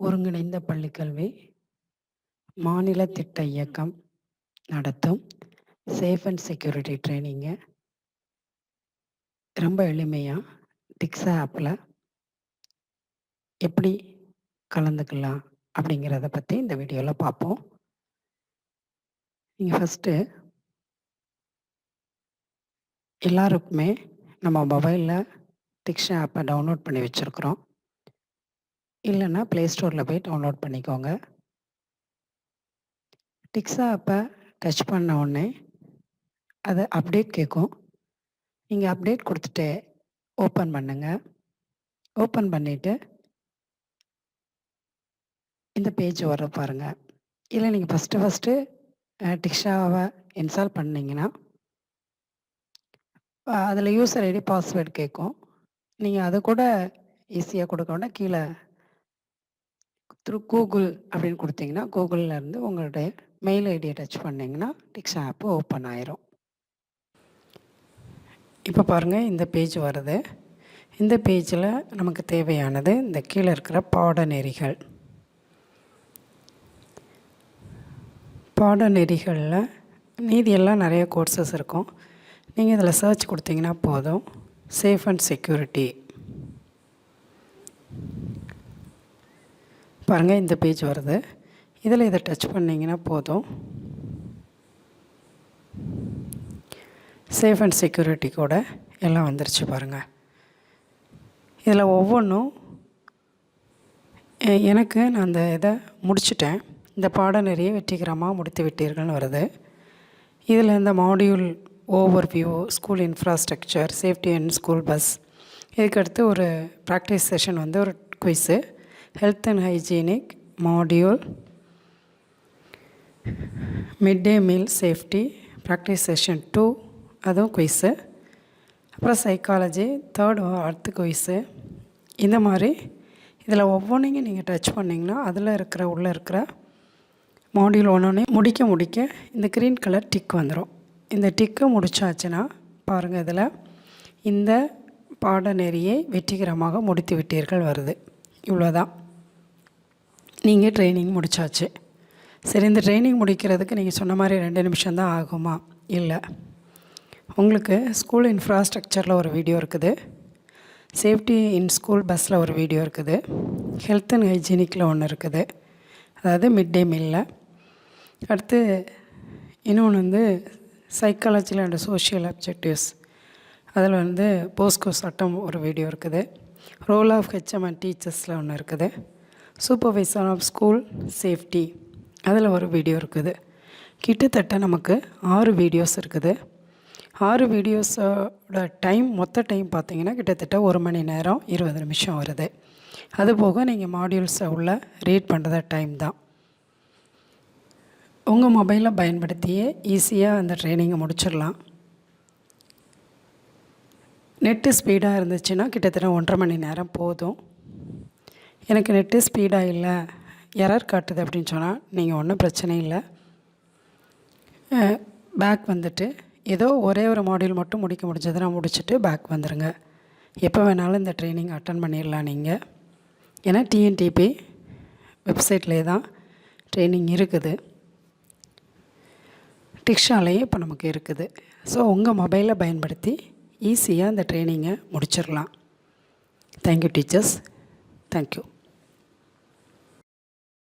ஒருங்கிணைந்த பள்ளிக்கல்வி மாநில திட்ட இயக்கம் நடத்தும் சேஃப் அண்ட் செக்யூரிட்டி ட்ரைனிங்கை ரொம்ப எளிமையாக டிக்ஸா ஆப்பில் எப்படி கலந்துக்கலாம் அப்படிங்கிறத பற்றி இந்த வீடியோவில் பார்ப்போம். நீங்கள் ஃபஸ்ட்டு எல்லாருக்குமே நம்ம மொபைலில் டிக்ஸா ஆப்பை டவுன்லோட் பண்ணி வச்சுருக்குறோம். இல்லைன்னா ப்ளே ஸ்டோரில் போய் டவுன்லோட் பண்ணிக்கோங்க. டிக்ஸா ஆப்பை டச் பண்ண உடனே அது அப்டேட் கேட்கும். நீங்கள் அப்டேட் கொடுத்துட்டு ஓப்பன் பண்ணுங்கள். ஓப்பன் பண்ணிவிட்டு இந்த பேஜ் வர பாருங்கள். இல்லை நீங்கள் ஃபஸ்ட்டு டிக்ஸாவை இன்ஸ்டால் பண்ணிங்கன்னா அதில் யூசர் ஐடி பாஸ்வேர்டு கேட்கும். நீங்கள் அதை கூட ஈஸியாக கொடுக்க வேண்டாம். கீழே கூகுள் அப்படின்னு கொடுத்தீங்கன்னா கூகுளில் உங்களுடைய மெயில் ஐடியை டச் பண்ணிங்கன்னா டிக்ஸா ஆப்பு ஓப்பன் ஆயிரும். இப்போ பாருங்கள், இந்த பேஜ் வருது. இந்த பேஜில் நமக்கு தேவையானது இந்த கீழே இருக்கிற பாடநெறிகள். பாடநெறிகளில் மீதியெல்லாம் நிறைய கோர்சஸ் இருக்கும். நீங்கள் இதில் சர்ச் கொடுத்தீங்கன்னா போதும். சேஃப் அண்ட் செக்யூரிட்டி பாருங்கள், இந்த பேஜ் வருது. இதில் இதை டச் பண்ணிங்கன்னா போதும். சேஃப் அண்ட் செக்யூரிட்டி கூட எல்லாம் வந்துருச்சு பாருங்கள். இதில் ஒவ்வொன்றும் எனக்கு நான் அந்த இதை முடிச்சிட்டேன். இந்த பாடநெறியை வெற்றிகரமாக முடித்து விட்டீர்கள்னு வருது. இதில் இந்த module overview, school infrastructure, safety and school bus, இதுக்கடுத்து ஒரு ப்ராக்டிஸ் செஷன் ஒரு quiz, health and hygienic module, mid day meal safety practice session 2, அதுவும் குவிஸு. அப்புறம் சைக்காலஜி அடுத்த குவிஸு. இந்த மாதிரி இதில் ஒவ்வொன்றையும் நீங்கள் டச் பண்ணிங்கன்னா அதில் உள்ளே இருக்கிற மாடியூல் ஒன்றொன்னே முடிக்க இந்த க்ரீன் கலர் டிக் வந்துடும். இந்த டிக்கை முடித்தாச்சுன்னா பாருங்கள், இதில் இந்த பாடநெறியை வெற்றிகரமாக முடித்து விட்டீர்கள் வருது. இவ்வளோதான், நீங்கள் ட்ரைனிங் முடித்தாச்சு. சரி, இந்த ட்ரைனிங் முடிக்கிறதுக்கு நீங்கள் சொன்ன மாதிரி 2 நிமிஷம் தான் ஆகுமா? இல்லை, உங்களுக்கு ஸ்கூல் இன்ஃப்ராஸ்ட்ரக்சரில் ஒரு வீடியோ இருக்குது, சேஃப்டி இன் ஸ்கூல் பஸ்ஸில் ஒரு வீடியோ இருக்குது, ஹெல்த் அண்ட் ஹைஜீனிக்கில் ஒன்று இருக்குது, அதாவது மிட் டே மீலில். அடுத்து இன்னொன்று சைக்காலஜியில் அண்ட் சோஷியல் அப்ஜெக்டிவ்ஸ், அதில் போஸ்கோ சட்டம் ஒரு வீடியோ இருக்குது, ரோல் ஆஃப் ஹெச்எம் அண்ட் டீச்சர்ஸில் ஒன்று இருக்குது, சூப்பர்வைசர் ஆஃப் ஸ்கூல் சேஃப்டி அதில் ஒரு வீடியோ இருக்குது. கிட்டத்தட்ட நமக்கு 6 வீடியோஸ் இருக்குது. 6 வீடியோஸோட டைம், மொத்த டைம் பார்த்திங்கன்னா கிட்டத்தட்ட 1 மணி நேரம் 20 நிமிஷம் வருது. அதுபோக நீங்கள் மாடியூல்ஸை உள்ள ரீட் பண்ணுறத டைம் தான். உங்கள் மொபைலை பயன்படுத்தியே ஈஸியாக அந்த ட்ரைனிங்கை முடிச்சிடலாம். நெட்டு ஸ்பீடாக இருந்துச்சுன்னா கிட்டத்தட்ட 1.5 மணி நேரம் போதும். எனக்கு நெட்டு ஸ்பீடாக இல்லை, எரர் காட்டுது அப்படின்னு சொன்னால் நீங்கள் ஒன்றும் பிரச்சனை இல்லை. பேக் வந்துட்டு ஏதோ ஒரே ஒரு மாடியூல் மட்டும் முடிக்க முடிஞ்சதுன்னா முடிச்சுட்டு பேக் வந்துடுங்க. எப்போ வேணாலும் இந்த ட்ரைனிங் அட்டன் பண்ணிடலாம் நீங்கள். ஏன்னா டிஎன்டிபி வெப்சைட்லேயே தான் ட்ரைனிங் இருக்குது, டிக்ஸாலேயே இப்போ நமக்கு இருக்குது. ஸோ உங்கள் மொபைலை பயன்படுத்தி ஈஸியாக இந்த ட்ரைனிங்கை முடிச்சிடலாம். Thank you teachers, thank you.